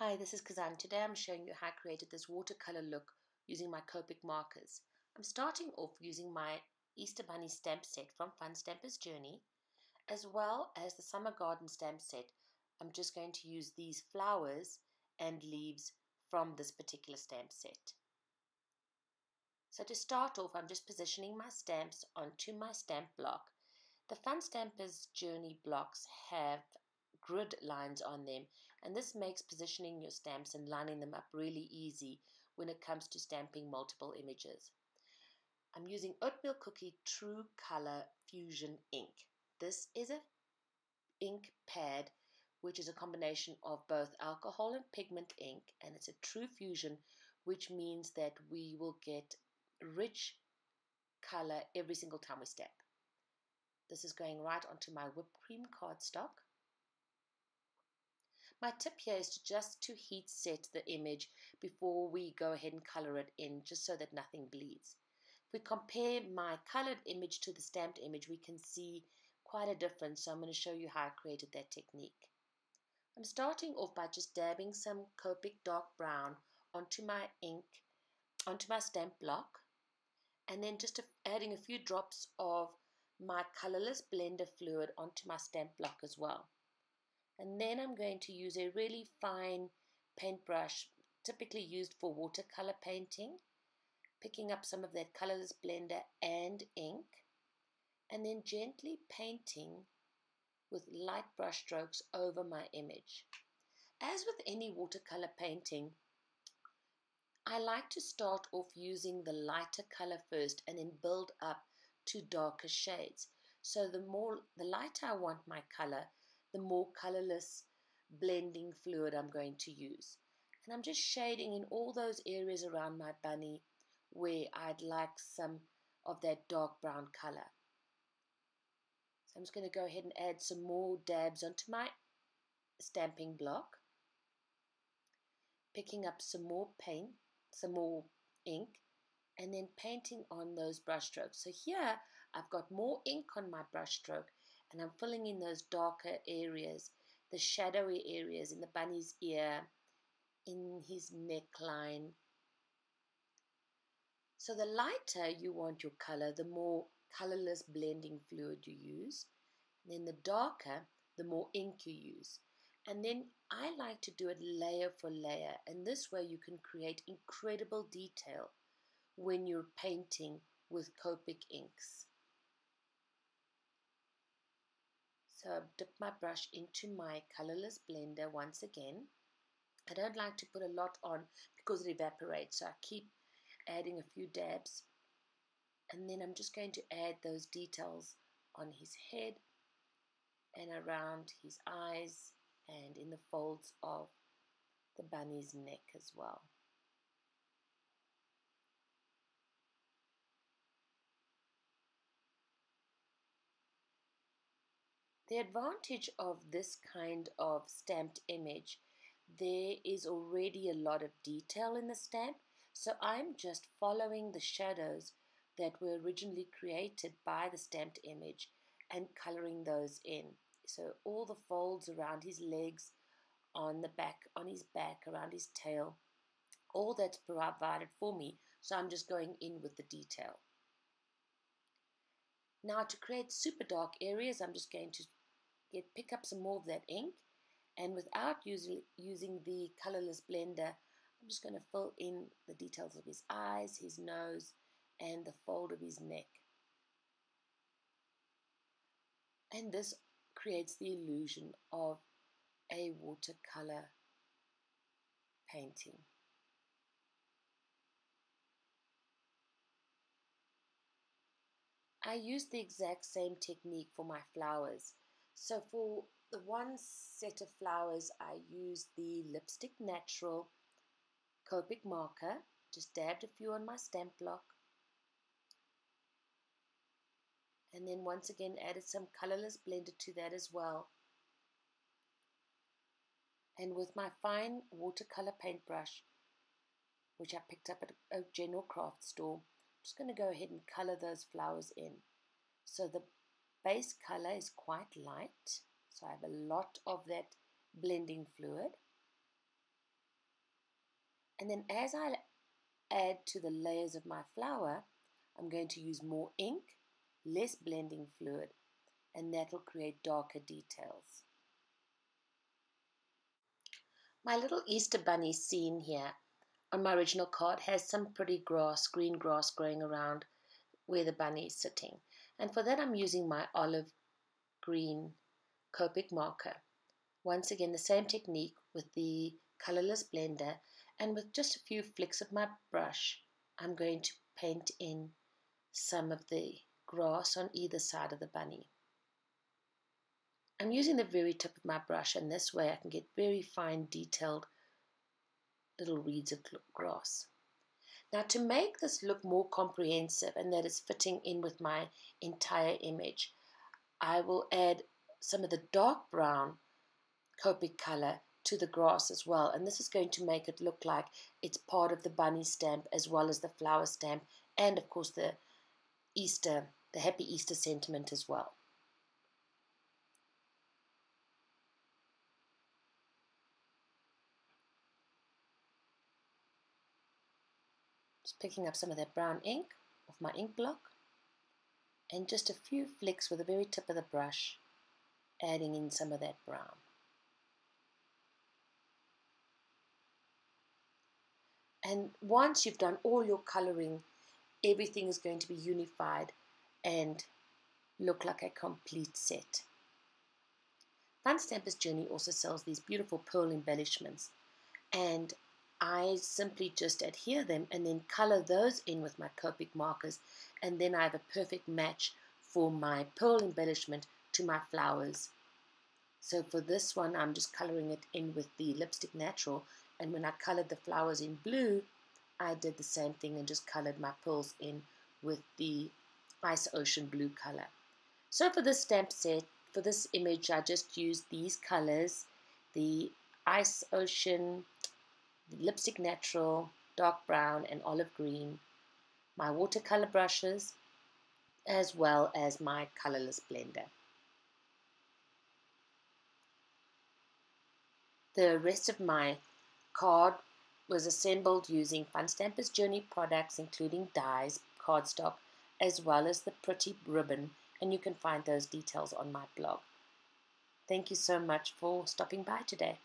Hi, this is Kazan. Today I'm showing you how I created this watercolor look using my Copic markers. I'm starting off using my Easter Bunny stamp set from Fun Stampers Journey, as well as the Summer Garden stamp set. I'm just going to use these flowers and leaves from this particular stamp set. So to start off, I'm just positioning my stamps onto my stamp block. The Fun Stampers Journey blocks have grid lines on them, and this makes positioning your stamps and lining them up really easy when it comes to stamping multiple images. I'm using Oatmeal Cookie True Color Fusion ink. This is an ink pad which is a combination of both alcohol and pigment ink, and it's a true fusion, which means that we will get rich color every single time we stamp. This is going right onto my whipped cream cardstock. My tip here is just to heat set the image before we go ahead and color it in, just so that nothing bleeds. If we compare my colored image to the stamped image, we can see quite a difference, so I'm going to show you how I created that technique. I'm starting off by just dabbing some Copic dark brown onto my ink, onto my stamp block, and then just adding a few drops of my colorless blender fluid onto my stamp block as well. And then I'm going to use a really fine paintbrush, typically used for watercolor painting, picking up some of that colorless blender and ink, and then gently painting with light brush strokes over my image. As with any watercolor painting, I like to start off using the lighter color first and then build up to darker shades. So the lighter I want my color, the more colorless blending fluid I'm going to use. And I'm just shading in all those areas around my bunny where I'd like some of that dark brown color. So I'm just going to go ahead and add some more dabs onto my stamping block, picking up some more paint, some more ink, and then painting on those brush strokes. So here I've got more ink on my brush stroke, and I'm filling in those darker areas, the shadowy areas in the bunny's ear, in his neckline. So the lighter you want your color, the more colorless blending fluid you use. And then the darker, the more ink you use. And then I like to do it layer for layer, and this way you can create incredible detail when you're painting with Copic inks. So I dip my brush into my colorless blender once again. I don't like to put a lot on because it evaporates, so I keep adding a few dabs. And then I'm just going to add those details on his head and around his eyes and in the folds of the bunny's neck as well. The advantage of this kind of stamped image, there is already a lot of detail in the stamp, so I'm just following the shadows that were originally created by the stamped image and coloring those in. So all the folds around his legs, on the back, on his back, around his tail, all that's provided for me, so I'm just going in with the detail. Now to create super dark areas, I'm just going to pick up some more of that ink, and without using the colorless blender, I'm just going to fill in the details of his eyes, his nose, and the fold of his neck. And this creates the illusion of a watercolor painting. I use the exact same technique for my flowers. So for the one set of flowers, I used the Lipstick Natural Copic marker, just dabbed a few on my stamp block, and then once again added some colorless blender to that as well. And with my fine watercolor paintbrush, which I picked up at a general craft store, I'm just going to go ahead and color those flowers in. So the base color is quite light, so I have a lot of that blending fluid. And then as I add to the layers of my flower, I'm going to use more ink, less blending fluid, and that will create darker details. My little Easter bunny scene here on my original card has some pretty grass, green grass growing around where the bunny is sitting. And for that I'm using my olive green Copic marker. Once again, the same technique with the colorless blender, and with just a few flicks of my brush, I'm going to paint in some of the grass on either side of the bunny. I'm using the very tip of my brush, and this way I can get very fine detailed little reeds of grass. Now, to make this look more comprehensive and that it's fitting in with my entire image, I will add some of the dark brown Copic color to the grass as well, and this is going to make it look like it's part of the bunny stamp as well as the flower stamp, and of course the happy Easter sentiment as well. Just picking up some of that brown ink off my ink block, and just a few flicks with the very tip of the brush, adding in some of that brown. And once you've done all your coloring, everything is going to be unified and look like a complete set. Fun Stampers Journey also sells these beautiful pearl embellishments, and I simply just adhere them and then color those in with my Copic markers, and then I have a perfect match for my pearl embellishment to my flowers. So for this one, I'm just coloring it in with the Lipstick Natural, and when I colored the flowers in blue, I did the same thing and just colored my pearls in with the Ice Ocean blue color. So for this stamp set, for this image, I just used these colors, the Ice Ocean, the Lipstick Natural, dark brown and olive green, my watercolor brushes, as well as my colorless blender. The rest of my card was assembled using Fun Stampers Journey products, including dies, cardstock, as well as the pretty ribbon, and you can find those details on my blog. Thank you so much for stopping by today.